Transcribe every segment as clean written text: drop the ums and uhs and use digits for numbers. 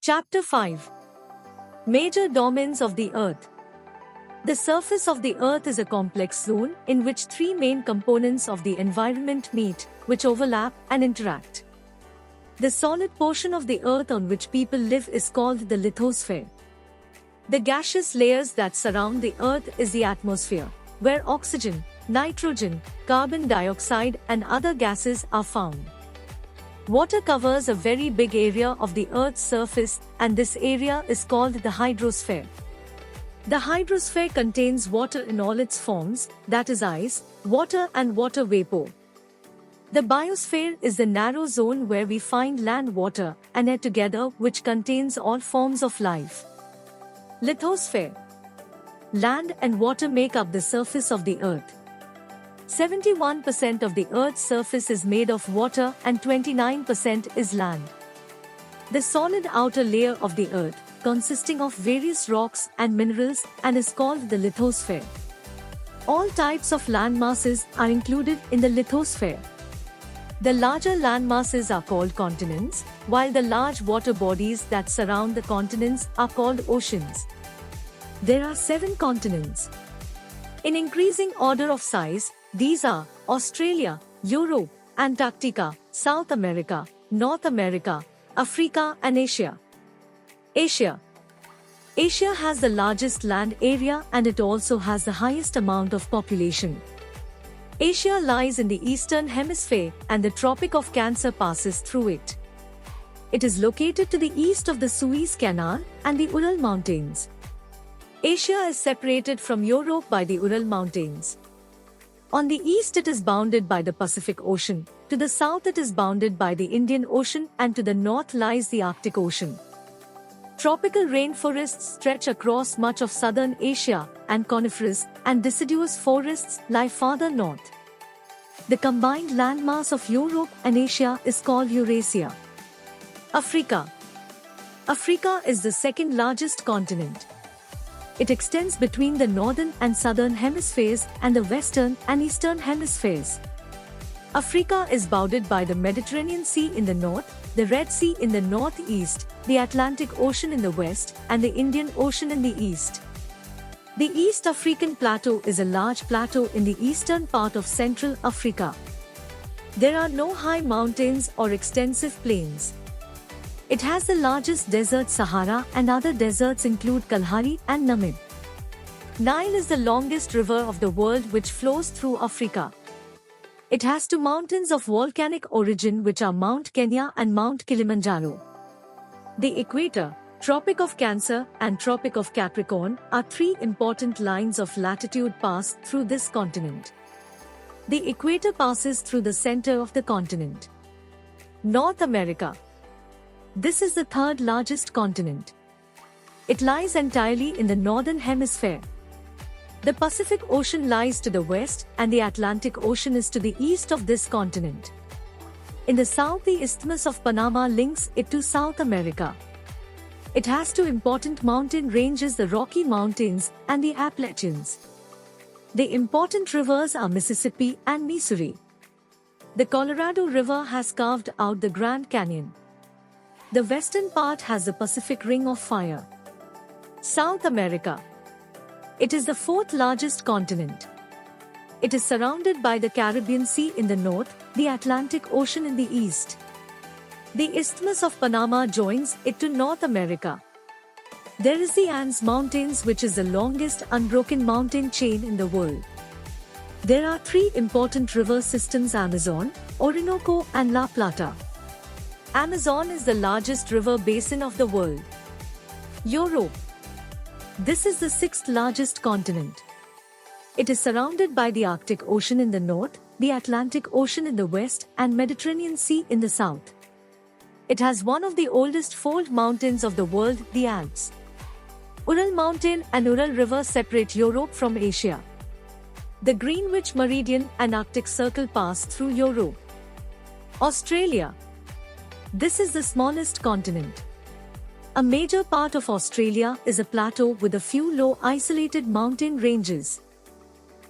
Chapter 5. Major domains of the Earth. The surface of the Earth is a complex zone in which three main components of the environment meet, which overlap and interact. The solid portion of the Earth on which people live is called the lithosphere. The gaseous layers that surround the Earth is the atmosphere, where oxygen, nitrogen, carbon dioxide and other gases are found. Water covers a very big area of the Earth's surface, and this area is called the hydrosphere. The hydrosphere contains water in all its forms, that is ice, water and water vapor. The biosphere is the narrow zone where we find land, water, and air together, which contains all forms of life. Lithosphere. Land and water make up the surface of the Earth. 71% of the Earth's surface is made of water and 29% is land. The solid outer layer of the Earth, consisting of various rocks and minerals, and is called the lithosphere. All types of land masses are included in the lithosphere. The larger land masses are called continents, while the large water bodies that surround the continents are called oceans. There are 7 continents. In increasing order of size, these are Australia, Europe, Antarctica, South America, North America, Africa and Asia. Asia has the largest land area and it also has the highest amount of population. Asia lies in the eastern hemisphere and the Tropic of Cancer passes through it. It is located to the east of the Suez Canal and the Ural Mountains. Asia is separated from Europe by the Ural Mountains. On the east it is bounded by the Pacific Ocean, to the south it is bounded by the Indian Ocean and to the north lies the Arctic Ocean. Tropical rainforests stretch across much of southern Asia, and coniferous and deciduous forests lie farther north. The combined landmass of Europe and Asia is called Eurasia. Africa is the second largest continent. It extends between the northern and southern hemispheres and the western and eastern hemispheres. Africa is bounded by the Mediterranean Sea in the north, the Red Sea in the northeast, the Atlantic Ocean in the west, and the Indian Ocean in the east. The East African Plateau is a large plateau in the eastern part of Central Africa. There are no high mountains or extensive plains. It has the largest desert Sahara and other deserts include Kalahari and Namib. Nile is the longest river of the world which flows through Africa. It has 2 mountains of volcanic origin which are Mount Kenya and Mount Kilimanjaro. The equator, Tropic of Cancer and Tropic of Capricorn are 3 important lines of latitude pass through this continent. The equator passes through the center of the continent. North America. This is the 3rd largest continent. It lies entirely in the northern hemisphere. The Pacific Ocean lies to the west and the Atlantic Ocean is to the east of this continent. In the south, the Isthmus of Panama links it to South America. It has 2 important mountain ranges, the Rocky Mountains and the Appalachians. The important rivers are Mississippi and Missouri. The Colorado River has carved out the Grand Canyon. The western part has the Pacific Ring of Fire. South America. It is the 4th largest continent. It is surrounded by the Caribbean Sea in the north, the Atlantic Ocean in the east. The Isthmus of Panama joins it to North America. There is the Andes Mountains, which is the longest unbroken mountain chain in the world. There are 3 important river systems: Amazon, Orinoco and La Plata. Amazon is the largest river basin of the world. Europe. This is the 6th largest continent. It is surrounded by the Arctic Ocean in the north, the Atlantic Ocean in the west, and Mediterranean Sea in the south. It has one of the oldest fold mountains of the world, the Alps. Ural Mountain and Ural River separate Europe from Asia. The Greenwich Meridian and Arctic Circle pass through Europe. Australia. This is the smallest continent. A major part of Australia is a plateau with a few low isolated mountain ranges.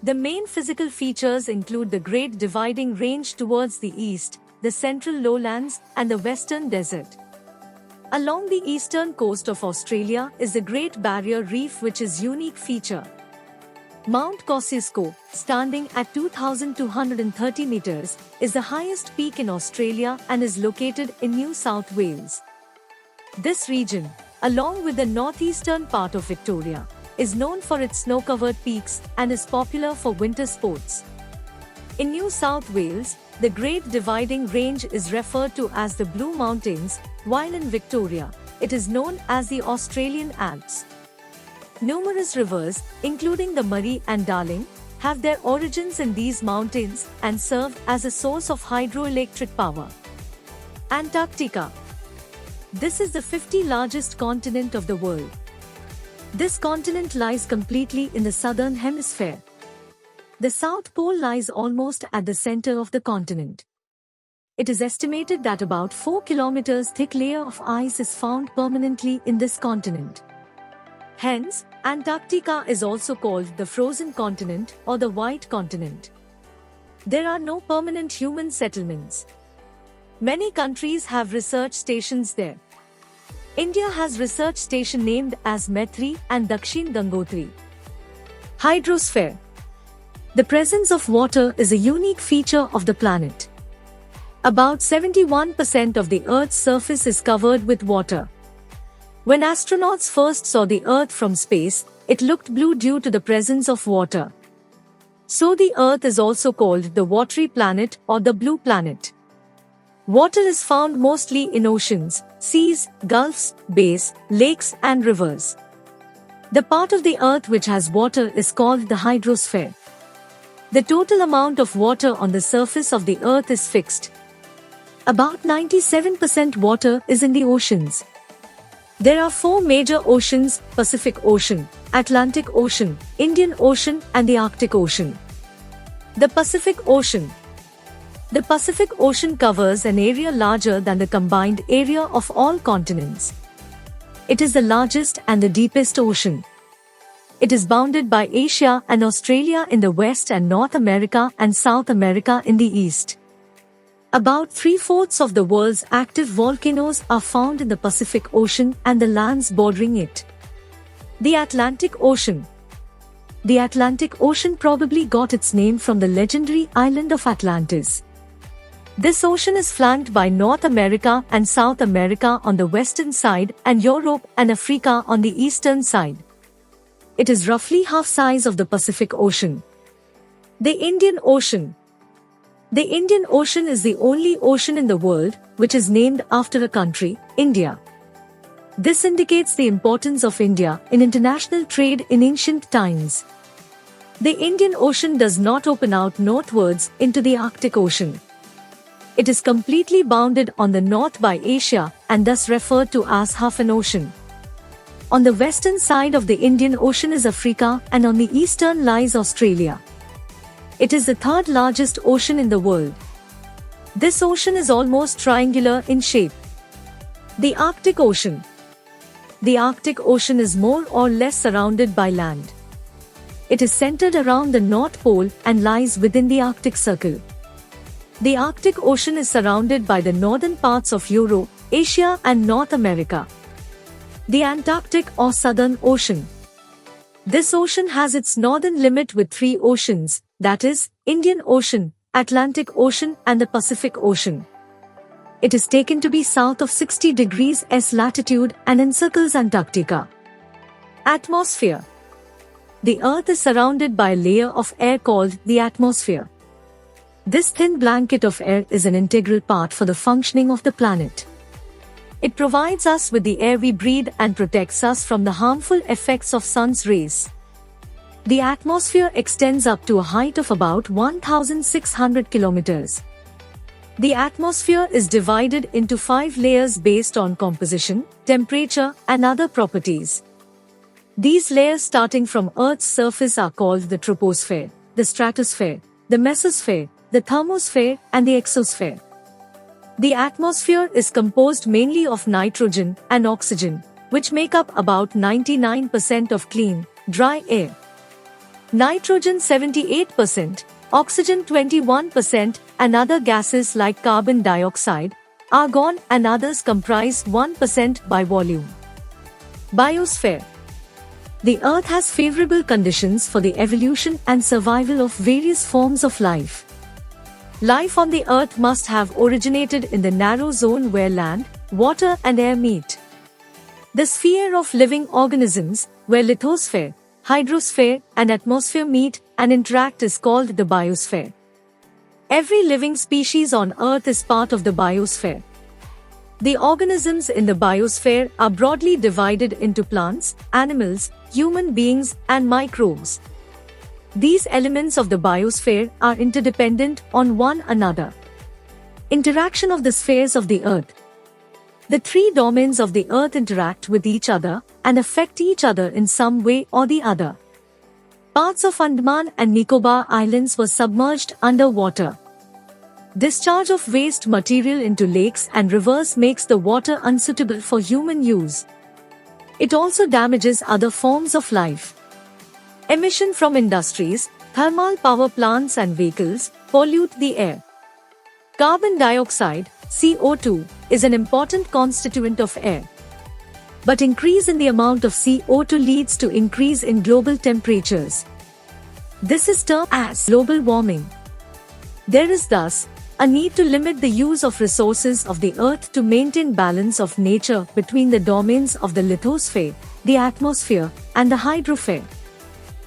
The main physical features include the Great Dividing Range towards the east, the central lowlands, and the western desert. Along the eastern coast of Australia is the Great Barrier Reef, which is a unique feature. Mount Kosciuszko, standing at 2,230 meters, is the highest peak in Australia and is located in New South Wales. This region, along with the northeastern part of Victoria, is known for its snow-covered peaks and is popular for winter sports. In New South Wales, the Great Dividing Range is referred to as the Blue Mountains, while in Victoria, it is known as the Australian Alps. Numerous rivers, including the Murray and Darling, have their origins in these mountains and serve as a source of hydroelectric power. Antarctica. This is the 50th largest continent of the world. This continent lies completely in the southern hemisphere. The South Pole lies almost at the center of the continent. It is estimated that about 4 kilometers thick layer of ice is found permanently in this continent. Hence, Antarctica is also called the frozen continent or the white continent. There are no permanent human settlements. Many countries have research stations there. India has research station named as Maitri and Dakshin Gangotri. Hydrosphere. The presence of water is a unique feature of the planet. About 71% of the Earth's surface is covered with water. When astronauts first saw the Earth from space, it looked blue due to the presence of water. So the Earth is also called the watery planet or the blue planet. Water is found mostly in oceans, seas, gulfs, bays, lakes and rivers. The part of the Earth which has water is called the hydrosphere. The total amount of water on the surface of the Earth is fixed. About 97% water is in the oceans. There are 4 major oceans: Pacific Ocean, Atlantic Ocean, Indian Ocean and the Arctic Ocean. The Pacific Ocean. The Pacific Ocean covers an area larger than the combined area of all continents. It is the largest and the deepest ocean. It is bounded by Asia and Australia in the west and North America and South America in the east. About 3/4 of the world's active volcanoes are found in the Pacific Ocean and the lands bordering it. The Atlantic Ocean. The Atlantic Ocean probably got its name from the legendary island of Atlantis. This ocean is flanked by North America and South America on the western side and Europe and Africa on the eastern side. It is roughly half size of the Pacific Ocean. The Indian Ocean. The Indian Ocean is the only ocean in the world which is named after a country, India. This indicates the importance of India in international trade in ancient times. The Indian Ocean does not open out northwards into the Arctic Ocean. It is completely bounded on the north by Asia and thus referred to as half an ocean. On the western side of the Indian Ocean is Africa and on the eastern lies Australia. It is the 3rd largest ocean in the world. This ocean is almost triangular in shape. The Arctic Ocean. The Arctic Ocean is more or less surrounded by land. It is centered around the North Pole and lies within the Arctic Circle. The Arctic Ocean is surrounded by the northern parts of Europe, Asia and North America. The Antarctic or Southern Ocean. This ocean has its northern limit with 3 oceans, that is, Indian Ocean, Atlantic Ocean and the Pacific Ocean. It is taken to be south of 60 degrees S latitude and encircles Antarctica. Atmosphere. The Earth is surrounded by a layer of air called the atmosphere. This thin blanket of air is an integral part for the functioning of the planet. It provides us with the air we breathe and protects us from the harmful effects of sun's rays. The atmosphere extends up to a height of about 1,600 kilometers. The atmosphere is divided into 5 layers based on composition, temperature, and other properties. These layers starting from Earth's surface are called the troposphere, the stratosphere, the mesosphere, the thermosphere, and the exosphere. The atmosphere is composed mainly of nitrogen and oxygen, which make up about 99% of clean, dry air. Nitrogen 78%, oxygen 21%, and other gases like carbon dioxide, argon and others comprise 1% by volume. Biosphere. The Earth has favorable conditions for the evolution and survival of various forms of life. Life on the Earth must have originated in the narrow zone where land, water and air meet. The sphere of living organisms, where lithosphere, hydrosphere and atmosphere meet and interact, is called the biosphere. Every living species on Earth is part of the biosphere. The organisms in the biosphere are broadly divided into plants, animals, human beings, and microbes. These elements of the biosphere are interdependent on one another. Interaction of the spheres of the Earth. The three domains of the Earth interact with each other and affect each other in some way or the other. Parts of Andaman and Nicobar Islands were submerged underwater. Discharge of waste material into lakes and rivers makes the water unsuitable for human use. It also damages other forms of life. Emission from industries, thermal power plants and vehicles pollute the air. Carbon dioxide, CO2, is an important constituent of air. But increase in the amount of CO2 leads to increase in global temperatures. This is termed as global warming. There is thus a need to limit the use of resources of the Earth to maintain balance of nature between the domains of the lithosphere, the atmosphere, and the hydrosphere.